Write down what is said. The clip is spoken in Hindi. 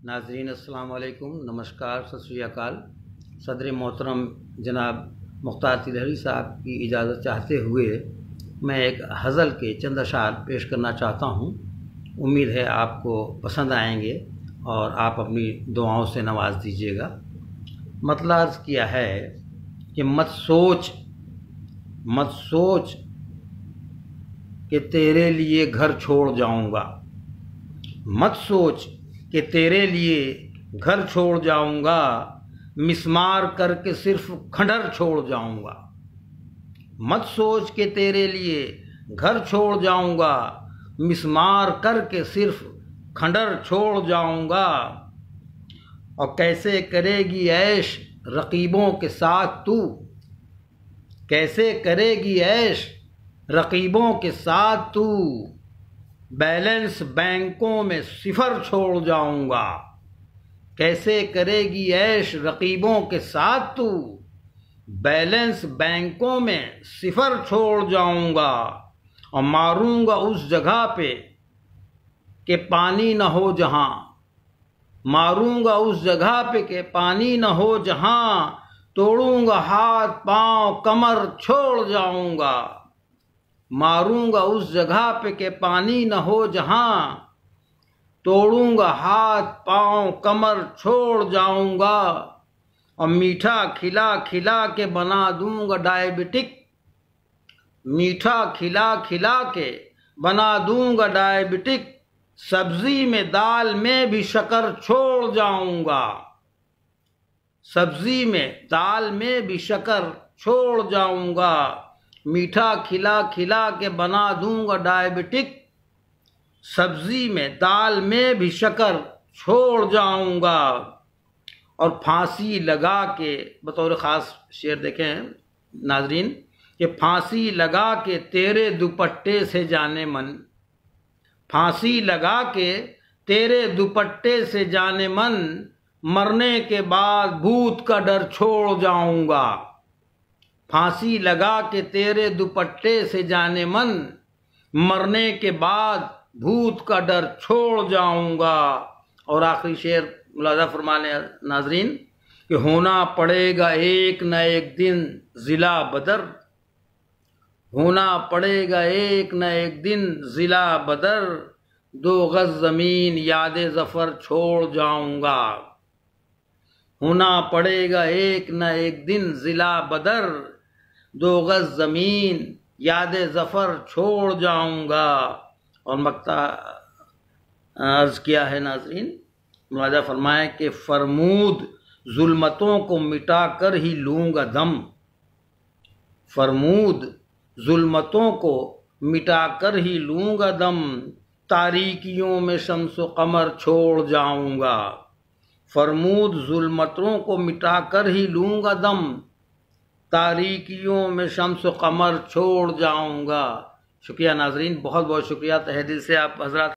नाज़रीन अस्सलाम वालेकुम, नमस्कार, सत श्री अकाल। सदर मोहतरम जनाब मुख्तार तिलहरी साहब की इजाज़त चाहते हुए मैं एक हज़ल के चंद अशार पेश करना चाहता हूँ। उम्मीद है आपको पसंद आएंगे और आप अपनी दुआओं से नवाज दीजिएगा। मतलब अर्ज़ किया है कि मत सोच कि तेरे लिए घर छोड़ जाऊँगा, मत सोच कि तेरे लिए घर छोड़ जाऊँगा, मिस्मार करके सिर्फ खंडर छोड़ जाऊँगा। मत सोच कि तेरे लिए घर छोड़ जाऊँगा, मिस्मार करके सिर्फ खंडर छोड़ जाऊँगा। और कैसे करेगी ऐश रकीबों के साथ तू, कैसे करेगी ऐश रकीबों के साथ तू, बैलेंस बैंकों में सिफर छोड़ जाऊंगा। कैसे करेगी ऐश रकीबों के साथ तू, बैलेंस बैंकों में सिफर छोड़ जाऊंगा। और मारूंगा उस जगह पे कि पानी न हो जहां, मारूंगा उस जगह पे कि पानी न हो जहां, तोड़ूंगा हाथ पांव कमर छोड़ जाऊंगा। मारूंगा उस जगह पे कि पानी न हो जहां, तोड़ूंगा हाथ पांव कमर छोड़ जाऊंगा। और मीठा खिला खिला के बना दूंगा डायबिटिक, मीठा खिला खिला के बना दूंगा डायबिटिक। सब्जी में दाल में भी शक्कर छोड़ जाऊंगा, सब्जी में दाल में भी शक्कर छोड़ जाऊंगा। मीठा खिला खिला के बना दूंगा डायबिटिक, सब्जी में दाल में भी शक्कर छोड़ जाऊंगा। और फांसी लगा के, बतौर ख़ास शेर देखें नाजरीन, कि फांसी लगा के तेरे दुपट्टे से जाने मन, फांसी लगा के तेरे दुपट्टे से जाने मन, मरने के बाद भूत का डर छोड़ जाऊंगा। फांसी लगा के तेरे दुपट्टे से जाने मन, मरने के बाद भूत का डर छोड़ जाऊंगा। और आखिरी शेर मुलाज़ा फरमा लें नाजरीन कि होना पड़ेगा एक न एक दिन ज़िला बदर, होना पड़ेगा एक न एक दिन ज़िला बदर। 2 गज़ ज़मीन याद ज़फ़र छोड़ जाऊंगा, होना पड़ेगा एक न एक दिन ज़िला बदर। 2 गज़ ज़मीन याद ज़फ़र छोड़ जाऊंगा। और मक्ता अर्ज़ किया है नाज़रीन, मुलाज़ा फरमाएं कि फरमूद जुल्मतों को मिटा कर ही लूँगा दम, फरमूद जुल्मतों को मिटा कर ही लूँगा दम। तारीकियों में शम्स कमर छोड़ जाऊंगा, फरमूद जुल्मतों को मिटा कर ही लूँगा दम। तारीकियों में शम्स कमर छोड़ जाऊंगा। शुक्रिया नाजरीन, बहुत बहुत शुक्रिया तहे दिल से आप हजरात।